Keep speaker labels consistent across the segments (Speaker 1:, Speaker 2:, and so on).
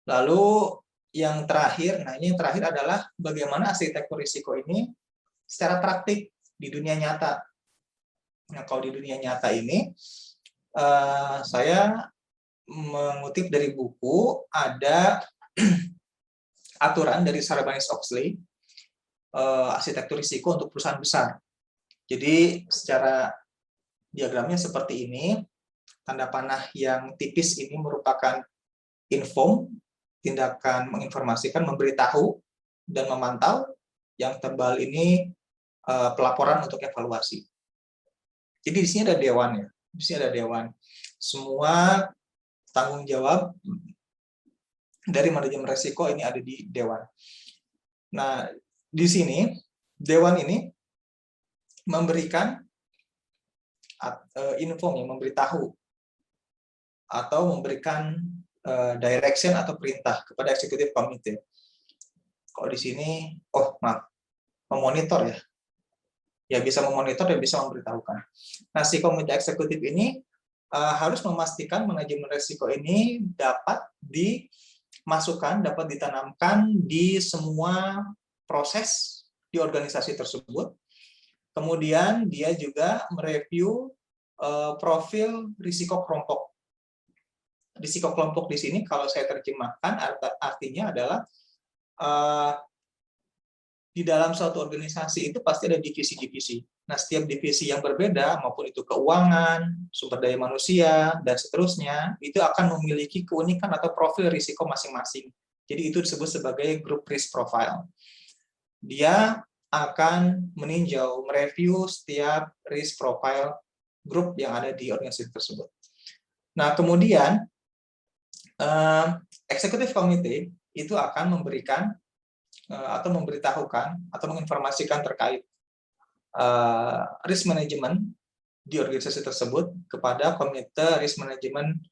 Speaker 1: Lalu yang terakhir, nah ini yang terakhir adalah bagaimana arsitektur risiko ini secara praktik di dunia nyata. Nah, kalau di dunia nyata ini, saya mengutip dari buku, ada aturan dari Sarbanes-Oxley, arsitektur risiko untuk perusahaan besar. Jadi secara diagramnya seperti ini, tanda panah yang tipis ini merupakan inform, tindakan menginformasikan, memberitahu, dan memantau. Yang tebal ini pelaporan untuk evaluasi. Jadi di sini ada dewan ya, di sini ada dewan. Semua tanggung jawab dari manajemen risiko ini ada di dewan. Nah, di sini dewan ini memberikan info, memberitahu atau memberikan direction atau perintah kepada eksekutif komite. Kalau di sini, memonitor ya. Ya bisa memonitor dan bisa memberitahukan. Nah, si komite eksekutif ini harus memastikan manajemen risiko ini dapat dimasukkan, dapat ditanamkan di semua proses di organisasi tersebut. Kemudian dia juga mereview profil risiko kelompok. Risiko kelompok di sini kalau saya terjemahkan artinya adalah di dalam suatu organisasi itu pasti ada divisi-divisi. Nah, setiap divisi yang berbeda, maupun itu keuangan, sumber daya manusia, dan seterusnya, itu akan memiliki keunikan atau profil risiko masing-masing. Jadi itu disebut sebagai group risk profile. Dia akan meninjau, mereview setiap risk profile grup yang ada di organisasi tersebut. Nah, kemudian executive committee itu akan memberikan atau memberitahukan atau menginformasikan terkait risk management di organisasi tersebut kepada komite risk management,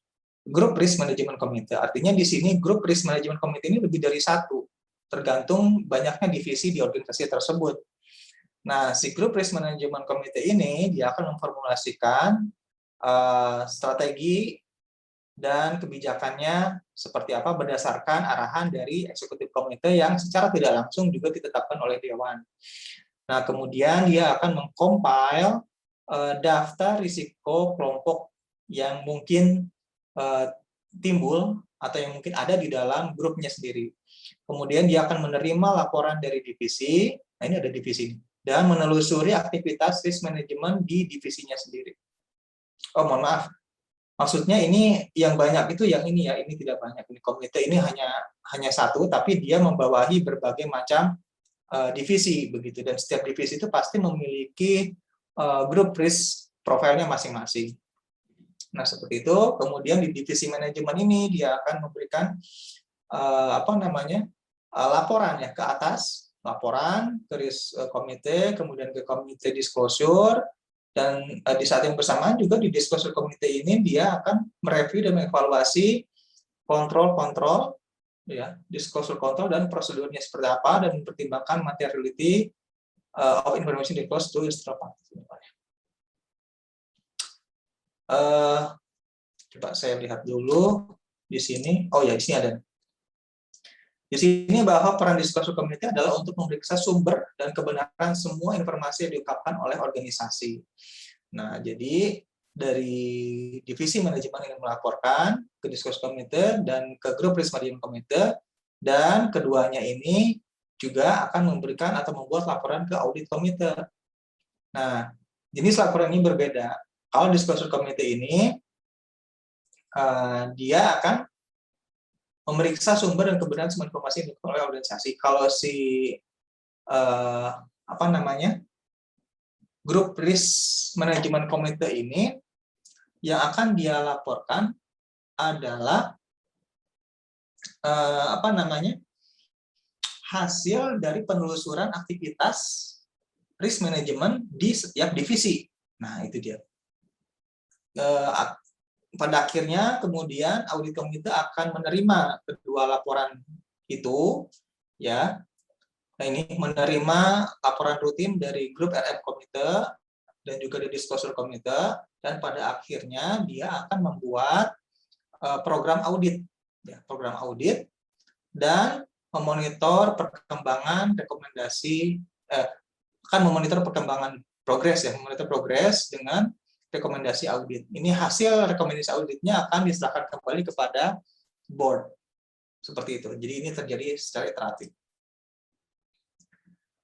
Speaker 1: grup risk management committee. Artinya di sini grup risk management committee ini lebih dari satu, tergantung banyaknya divisi di organisasi tersebut. Nah, si grup risk management committee ini dia akan memformulasikan strategi dan kebijakannya seperti apa berdasarkan arahan dari eksekutif komite yang secara tidak langsung juga ditetapkan oleh dewan. Nah, kemudian dia akan mengcompile daftar risiko kelompok yang mungkin timbul atau yang mungkin ada di dalam grupnya sendiri. Kemudian dia akan menerima laporan dari divisi, nah ini ada divisi, dan menelusuri aktivitas risk management di divisinya sendiri. Oh, mohon maaf. Maksudnya ini yang banyak itu yang ini ya, ini tidak banyak. Ini komite ini hanya satu, tapi dia membawahi berbagai macam divisi begitu, dan setiap divisi itu pasti memiliki grup risk profilnya masing-masing. Nah, seperti itu. Kemudian di divisi manajemen ini dia akan memberikan laporan ya ke atas, laporan ke risk komite, kemudian ke komite disclosure. Dan di saat yang bersamaan juga di disclosure komite ini dia akan mereview dan mengevaluasi kontrol-kontrol, ya, disclosure control dan prosedurnya seperti apa, dan mempertimbangkan materiality of information disclosed to external parties. Coba saya lihat dulu di sini. Oh ya, di sini ada. Di sini bahwa peran disclosure committee adalah untuk memeriksa sumber dan kebenaran semua informasi yang diungkapkan oleh organisasi. Nah, jadi dari divisi manajemen yang melaporkan ke disclosure committee dan ke grup risk management committee, dan keduanya ini juga akan memberikan atau membuat laporan ke audit committee. Nah, jenis laporan ini berbeda. Kalau disclosure committee ini dia akan memeriksa sumber dan kebenaran semua informasi yang dikelola oleh organisasi. Kalau si grup risk management committee ini yang akan dia laporkan adalah hasil dari penelusuran aktivitas risk management di setiap divisi. Nah, itu dia. Pada akhirnya kemudian audit komite akan menerima kedua laporan itu, ya. Nah, ini menerima laporan rutin dari grup RM komite dan juga dari disclosure komite, dan pada akhirnya dia akan membuat program audit, ya, program audit dan memonitor perkembangan rekomendasi, akan memonitor perkembangan progres ya, memonitor progres dengan rekomendasi audit. Ini hasil rekomendasi auditnya akan diserahkan kembali kepada board. Seperti itu. Jadi ini terjadi secara iteratif.